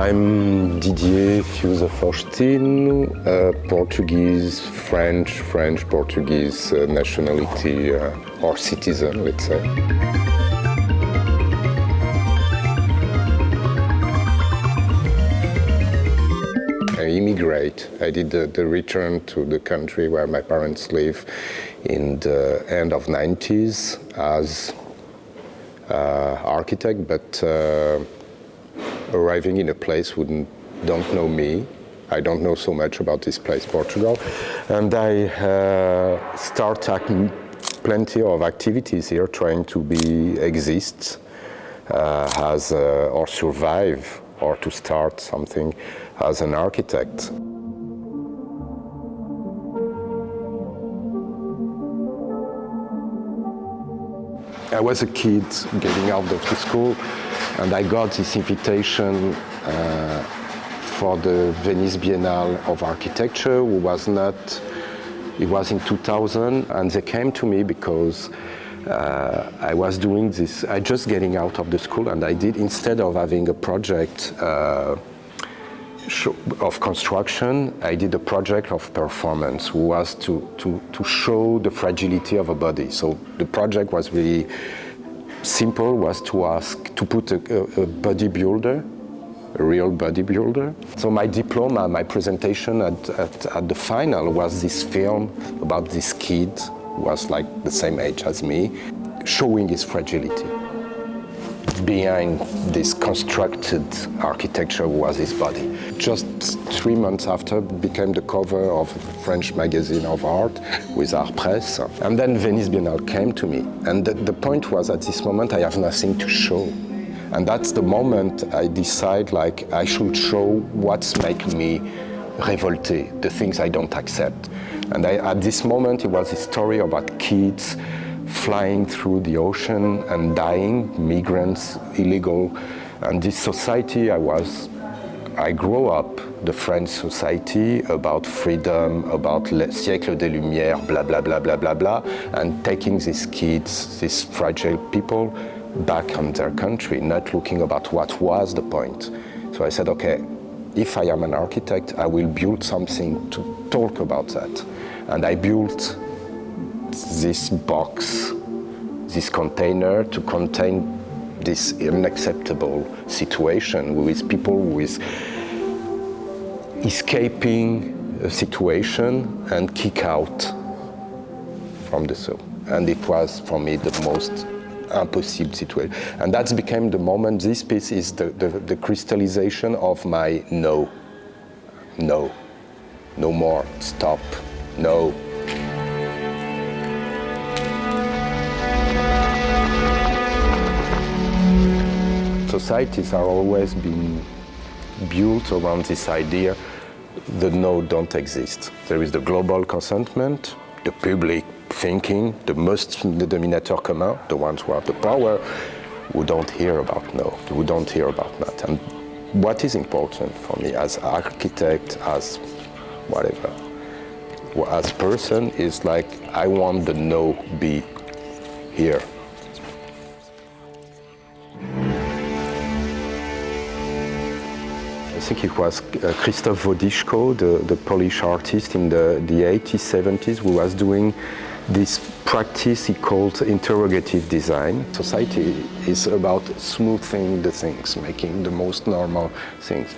I'm Didier Fiúza Faustino, Portuguese, French-Portuguese nationality or citizen, let's say. I immigrate. I did the return to the country where my parents live in the end of 90s as architect, but arriving in a place who don't know me. I don't know so much about this place, Portugal. And I start plenty of activities here, trying to exist or survive, or to start something as an architect. I was a kid getting out of the school, and I got this invitation for the Venice Biennale of Architecture, it was in 2000, and they came to me because I was doing this, I just getting out of the school, and I did, instead of having a project of construction, I did a project of performance, who was to show the fragility of a body. So the project was really simple, was to put a bodybuilder, a real bodybuilder. So my diploma, my presentation at the final was this film about this kid, who was like the same age as me, showing his fragility. Behind this constructed architecture was his body. Just 3 months after, became the cover of a French magazine of art with Art Presse. And then Venice Biennale came to me. And the point was, at this moment, I have nothing to show. And that's the moment I decide, like, I should show what's making me révolté, the things I don't accept. And at this moment, it was a story about kids flying through the ocean and dying, migrants, illegal. And this society I grew up, the French society, about freedom, about siècle des Lumières, blah, blah, blah, blah, blah, blah, and taking these kids, these fragile people, back on their country, not looking about what was the point. So I said, okay, if I am an architect, I will build something to talk about that. And I built this box, this container to contain this unacceptable situation with people who is escaping a situation and kick out from the zoo. And it was, for me, the most impossible situation. And that became the moment. This piece is the crystallization of my no. No. No more. Stop. No. Societies are always being built around this idea the no don't exist. There is the global consentment, the public thinking, the dénominateur commun, the ones who have the power, who don't hear about no, who don't hear about that. And what is important for me as architect, as whatever, as person, is like, I want the no be here. I think it was Krzysztof Wodiszko, the Polish artist in the 80s, 70s, who was doing this practice he called interrogative design. Society is about smoothing the things, making the most normal things.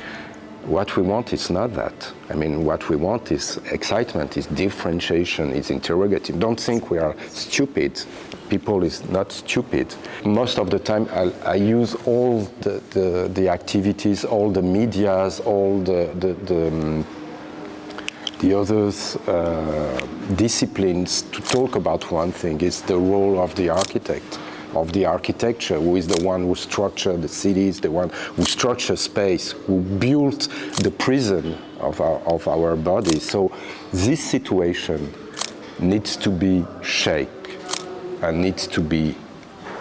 What we want is not that. I mean, what we want is excitement, is differentiation, is interrogative. Don't think we are stupid. People is not stupid. Most of the time, I use all the activities, all the medias, all the others disciplines to talk about one thing. Is the role of the architect, of the architecture, who is the one who structures the cities, the one who structures space, who built the prison of our bodies. So this situation needs to be shaped and needs to be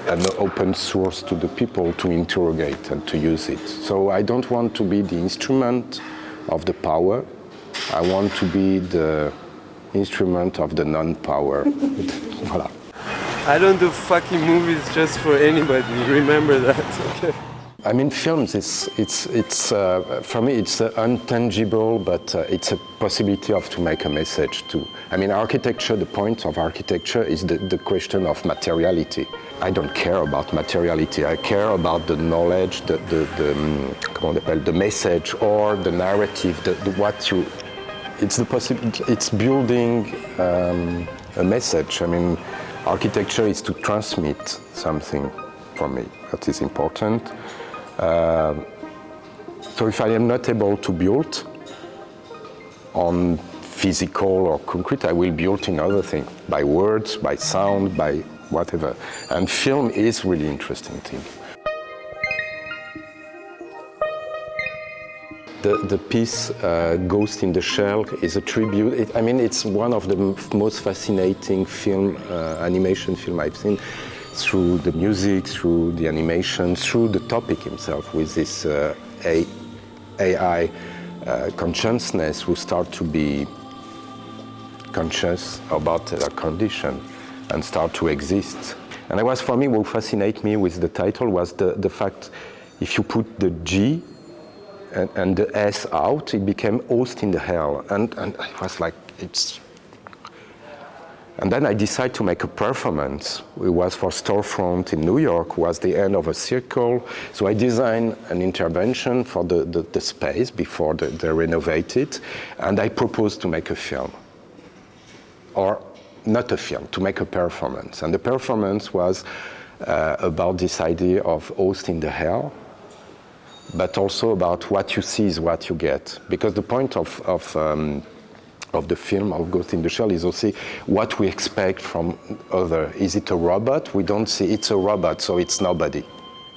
an open source to the people to interrogate and to use it. So I don't want to be the instrument of the power. I want to be the instrument of the non-power. Voilà. I don't do fucking movies just for anybody, remember that, okay? I mean, films, for me, it's intangible, but it's a possibility to make a message too. I mean, architecture, the point of architecture is the question of materiality. I don't care about materiality. I care about the knowledge, the message or the narrative, it's building a message. I mean, architecture is to transmit something for me that is important. So if I am not able to build on physical or concrete, I will build in other things, by words, by sound, by whatever. And film is really interesting thing. The piece Ghost in the Shell is a tribute. It's one of the most fascinating animation film I've seen, through the music, through the animation, through the topic himself, with this AI consciousness who start to be conscious about their condition and start to exist. And for me, what fascinated me with the title was the fact if you put the G and the S out, it became Host in the Hell. And I was like, And then I decided to make a performance. It was for Storefront in New York, was the end of a circle. So I designed an intervention for the space before they renovate it. And I proposed to make a film. Or not a film, to make a performance. And the performance was about this idea of Host in the Hell, but also about what you see is what you get. Because the point of the film of Ghost in the Shell is also what we expect from other. Is it a robot? We don't see it's a robot, so it's nobody.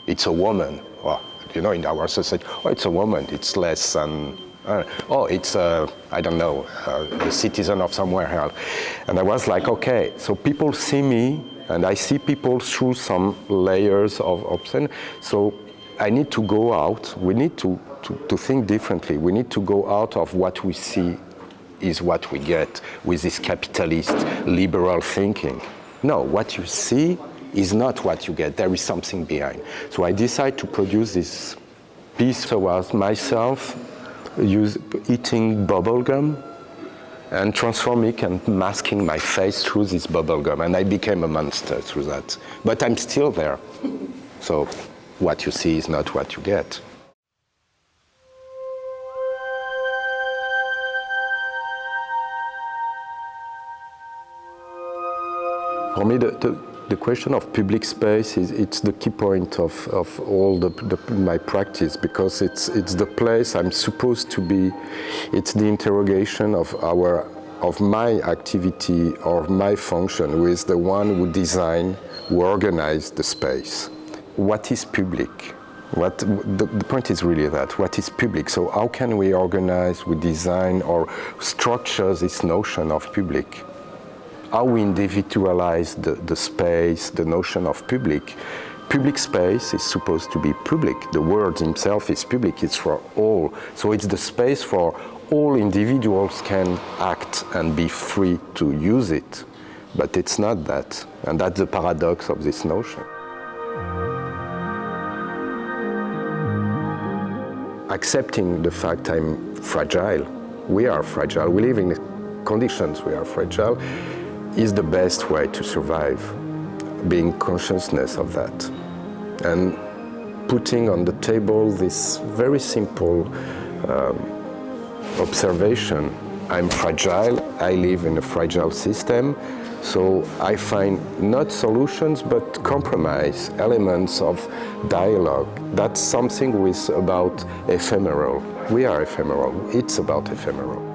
It's a woman. Well, in our society, it's a woman. It's less than, it's I don't know, a citizen of somewhere else. And I was like, okay, so people see me, and I see people through some layers of obscene. So I need to go out. We need to think differently. We need to go out of what we see is what we get with this capitalist liberal thinking. No, what you see is not what you get. There is something behind. So I decided to produce this piece. So I was myself eating bubble gum and transforming and masking my face through this bubble gum. And I became a monster through that. But I'm still there. So what you see is not what you get. For me, the question of public space it's the key point of all my practice, because it's the place I'm supposed to be. It's the interrogation of my activity or my function with the one who design, who organize the space. What is public? The point is really that. What is public? So how can we organize, we design or structure this notion of public? How we individualize the space, the notion of public. Public space is supposed to be public. The world himself is public, it's for all. So it's the space for all individuals can act and be free to use it. But it's not that. And that's the paradox of this notion. Accepting the fact I'm fragile, we are fragile, we live in conditions we are fragile, is the best way to survive, being consciousness of that. And putting on the table this very simple observation. I'm fragile, I live in a fragile system, so I find not solutions but compromise, elements of dialogue. That's something about ephemeral. We are ephemeral, it's about ephemeral.